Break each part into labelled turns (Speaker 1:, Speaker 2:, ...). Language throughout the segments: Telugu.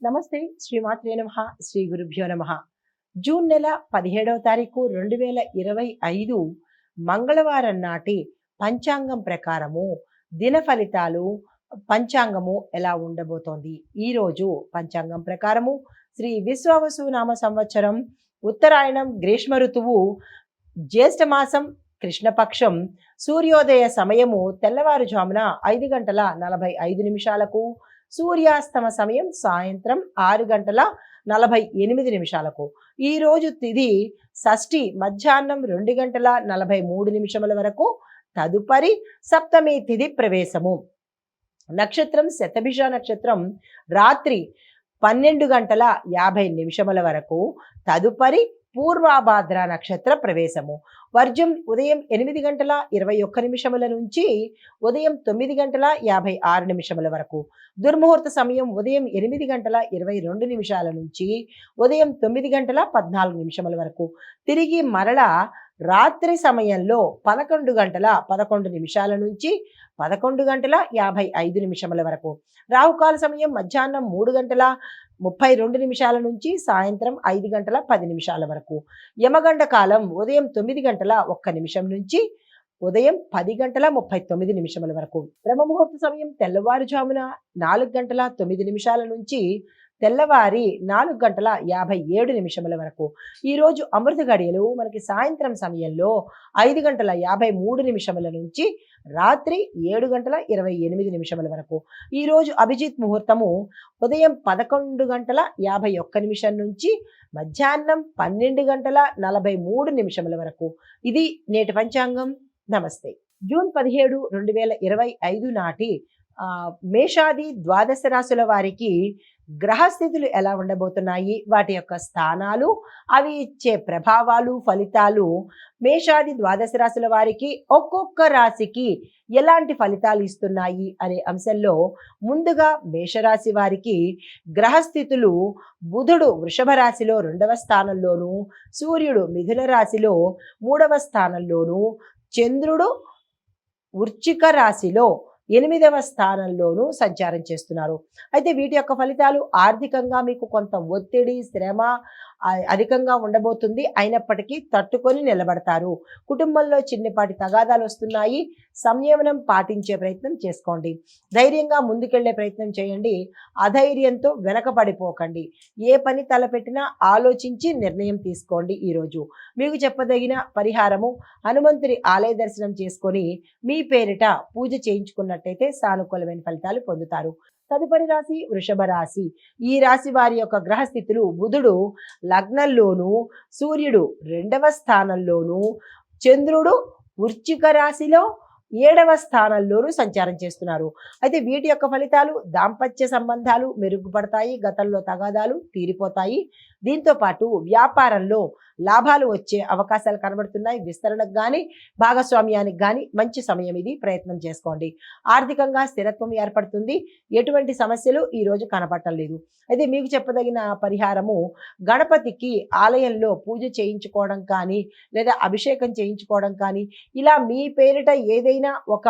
Speaker 1: నమస్తే శ్రీమాత్రే నమః శ్రీ గురుభ్యో నమః. జూన్ నెల 17వ తారీఖు 2025 మంగళవారం నాటి పంచాంగం ప్రకారము దిన ఫలితాలు పంచాంగము ఎలా ఉండబోతోంది. ఈరోజు పంచాంగం ప్రకారము శ్రీ విశ్వావసు నామ సంవత్సరం ఉత్తరాయణం గ్రీష్మ ఋతువు జ్యేష్ఠ మాసం కృష్ణపక్షం సూర్యోదయ సమయము తెల్లవారుజామున 5 గంటల 45 నిమిషాలకు, సూర్యాస్తమ సమయం సాయంత్రం 6 గంటల 48 నిమిషాలకు. ఈరోజు తిథి షష్ఠి మధ్యాహ్నం 2 గంటల 43 నిమిషముల వరకు. తదుపరి సప్తమి తిథి ప్రవేశము. నక్షత్రం శతభిష నక్షత్రం రాత్రి 12 గంటల 50 నిమిషముల వరకు. తదుపరి పూర్వాభాద్ర నక్షత్ర ప్రవేశము. వర్జం ఉదయం 8 గంటల 21 నిమిషముల నుంచి ఉదయం 9 గంటల 56 నిమిషముల వరకు. దుర్ముహూర్త సమయం ఉదయం 8 గంటల 22 నిమిషాల నుంచి ఉదయం 9 గంటల 14 నిమిషముల వరకు. తిరిగి మరల రాత్రి సమయంలో 11 గంటల 11 నిమిషాల నుంచి 11 గంటల 55 నిమిషముల వరకు. రాహుకాల సమయం మధ్యాహ్నం 3 గంటల 32 నిమిషాల నుంచి సాయంత్రం 5 గంటల 10 నిమిషాల వరకు. యమగండ కాలం ఉదయం 9 గంటల 1 నిమిషం నుంచి ఉదయం 10 గంటల 39 నిమిషముల వరకు. బ్రహ్మముహూర్త సమయం తెల్లవారుజామున 4 గంటల 9 నిమిషాల నుంచి తెల్లవారి 4 గంటల 57 నిమిషముల వరకు. ఈరోజు అమృత గడియలు మనకి సాయంత్రం సమయంలో 5 గంటల 53 నిమిషముల నుంచి రాత్రి 7 గంటల 28 నిమిషముల వరకు. ఈరోజు అభిజిత్ ముహూర్తము ఉదయం 11 గంటల 51 నిమిషం నుంచి మధ్యాహ్నం 12 గంటల 43 నిమిషముల వరకు. ఇది నేటి పంచాంగం. నమస్తే. జూన్ 17, 2025 నాటి మేషాది ద్వాదశ రాశుల వారికి గ్రహస్థితులు ఎలా ఉండబోతున్నాయి, వాటి యొక్క స్థానాలు, అవి ఇచ్చే ప్రభావాలు, ఫలితాలు, మేషాది ద్వాదశ రాశుల వారికి ఒక్కొక్క రాశికి ఎలాంటి ఫలితాలు ఇస్తున్నాయి అనే అంశంలో ముందుగా మేషరాశి వారికి గ్రహస్థితులు: బుధుడు వృషభ రాశిలో 2వ స్థానంలోను, సూర్యుడు మిథున రాశిలో 3వ స్థానంలోను, చంద్రుడు వృశ్చిక రాశిలో 8వ స్థానంలోనూ సంచారం చేస్తున్నారు. అయితే వీటి యొక్క ఫలితాలు ఆర్థికంగా మీకు కొంత ఒత్తిడి, శ్రమ అధికంగా ఉండబోతుంది. అయినప్పటికీ తట్టుకొని నిలబడతారు. కుటుంబంలో చిన్నపాటి తగాదాలు వస్తున్నాయి. సంయమనం పాటించే ప్రయత్నం చేసుకోండి. ధైర్యంగా ముందుకెళ్లే ప్రయత్నం చేయండి. అధైర్యంతో వెనకబడిపోకండి. ఏ పని తలపెట్టినా ఆలోచించి నిర్ణయం తీసుకోండి. ఈరోజు మీకు చెప్పదగిన పరిహారము: హనుమంతుడి ఆలయ దర్శనం చేసుకొని మీ పేరిట పూజ చేయించుకున్నట్టయితే సానుకూలమైన ఫలితాలు పొందుతారు. తదుపరి రాశి వృషభ రాశి. ఈ రాశి వారి యొక్క గ్రహస్థితులు: బుధుడు లగ్నంలోను, సూర్యుడు 2వ స్థానంలోను, చంద్రుడు వృశ్చిక రాశిలో 7వ స్థానంలోనూ సంచారం చేస్తున్నారు. అయితే వీటి యొక్క ఫలితాలు: దాంపత్య సంబంధాలు మెరుగుపడతాయి, గతంలో తగాదాలు తీరిపోతాయి. దీంతో పాటు వ్యాపారంలో లాభాలు వచ్చే అవకాశాలు కనబడుతున్నాయి. విస్తరణకు కానీ భాగస్వామ్యానికి కానీ మంచి సమయం ఇది. ప్రయత్నం చేసుకోండి. ఆర్థికంగా స్థిరత్వం ఏర్పడుతుంది. ఎటువంటి సమస్యలు ఈరోజు కనపడలేదు. అయితే మీకు చెప్పదగిన పరిహారము: గణపతికి ఆలయంలో పూజ చేయించుకోవడం కానీ లేదా అభిషేకం చేయించుకోవడం కానీ, ఇలా మీ పేరిట ఏదైనా ఒక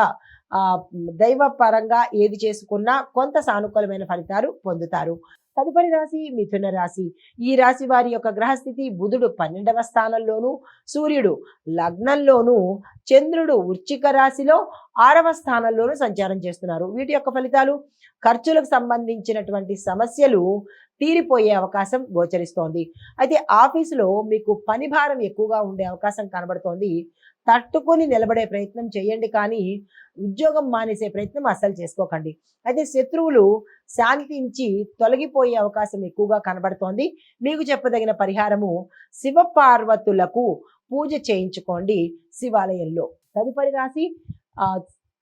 Speaker 1: దైవ పరంగా ఏది చేసుకున్నా కొంత సానుకూలమైన ఫలితాలు పొందుతారు. తదుపరి రాశి మిథున రాశి. ఈ రాశి వారి యొక్క గ్రహస్థితి: బుధుడు 12వ స్థానంలోను, సూర్యుడు లగ్నంలోను, చంద్రుడు వృశ్చిక రాశిలో 6వ స్థానంలోనూ సంచారం చేస్తున్నారు. వీటి యొక్క ఫలితాలు: ఖర్చులకు సంబంధించినటువంటి సమస్యలు తీరిపోయే అవకాశం గోచరిస్తోంది. అయితే ఆఫీసులో మీకు పని భారం ఎక్కువగా ఉండే అవకాశం కనబడుతోంది. తట్టుకొని నిలబడే ప్రయత్నం చేయండి, కానీ ఉద్యోగం మానేసే ప్రయత్నం అస్సలు చేసుకోకండి. అయితే శత్రువులు శాంతించి తొలగిపోయే అవకాశం ఎక్కువగా కనబడుతోంది. మీకు చెప్పదగిన పరిహారము: శివపార్వతులకు పూజ చేయించుకోండి శివాలయంలో. తదుపరి రాశి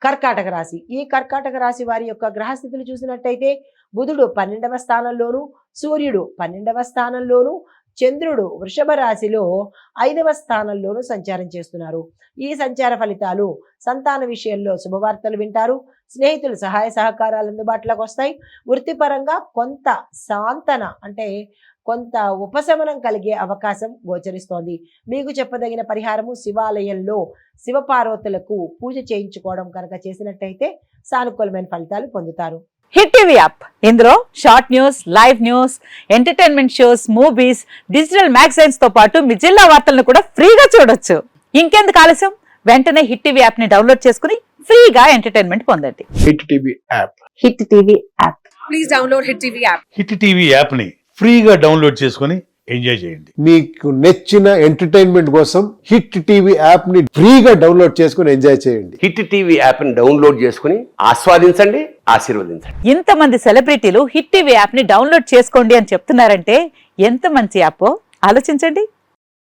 Speaker 1: కర్కాటక రాశి. ఈ కర్కాటక రాశి వారి యొక్క గ్రహస్థితులు చూసినట్టయితే బుధుడు 12వ స్థానంలోను, సూర్యుడు 12వ స్థానంలోను, చంద్రుడు వృషభ రాశిలో 5వ స్థానంలోనూ సంచారం చేస్తున్నారు. ఈ సంచార ఫలితాలు: సంతాన విషయంలో శుభవార్తలు వింటారు. స్నేహితులు సహాయ సహకారాలు అందుబాటులోకి వస్తాయి. వృత్తిపరంగా కొంత సాంతన అంటే కొంత ఉపశమనం కలిగే అవకాశం గోచరిస్తోంది. మీకు చెప్పదగిన పరిహారము: శివాలయంలో శివపార్వతులకు పూజ చేయించుకోవడం కనుక చేసినట్టయితే సానుకూలమైన ఫలితాలు పొందుతారు.
Speaker 2: హిట్ టీవీ యాప్ ఇందులో short news, live news, entertainment shows, movies, digital magazines తో పాటు మీ జిల్లా వార్తలను కూడా ఫ్రీగా చూడొచ్చు. ఇంకెందుకు ఆలస్యం, వెంటనే హిట్ టీవీ యాప్ ని డౌన్లోడ్ చేసుకుని ఫ్రీగా ఎంటర్టైన్మెంట్ పొందండి.
Speaker 3: Hit TV app.
Speaker 2: Hit TV app.
Speaker 4: Please download Hit TV app.
Speaker 5: Hit TV యాప్ని ఫ్రీగా డౌన్లోడ్ చేసుకొని ఎంజాయ్ చేయండి.
Speaker 3: మీకు నచ్చిన ఎంటర్టైన్మెంట్ కోసం హిట్ టీవీ యాప్ ని ఫ్రీగా డౌన్లోడ్ చేసుకుని ఎంజాయ్ చేయండి.
Speaker 6: హిట్ టీవీ యాప్ని డౌన్లోడ్ చేసుకుని ఆస్వాదించండి, ఆశీర్వదించండి.
Speaker 2: ఇంతమంది సెలబ్రిటీలు హిట్ టీవీ యాప్ ని డౌన్లోడ్ చేసుకోండి అని చెప్తున్నారంటే ఎంత మంచి యాప్ ఆలోచించండి.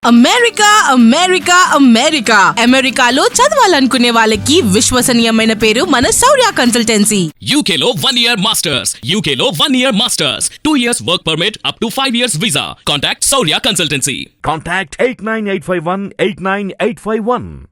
Speaker 7: అమెరికా అమెరికా అమెరికా అమెరికాలో చదవాలనుకునే వాళ్ళకి విశ్వసనీయమైన పేరు మన శౌర్య కన్సల్టెన్సీ.
Speaker 8: UK లో 1 year masters. UK లో 1 year masters. 2 years work permit up to 5 years visa. Contact Saurya Consultancy.
Speaker 9: Contact 89851 89851.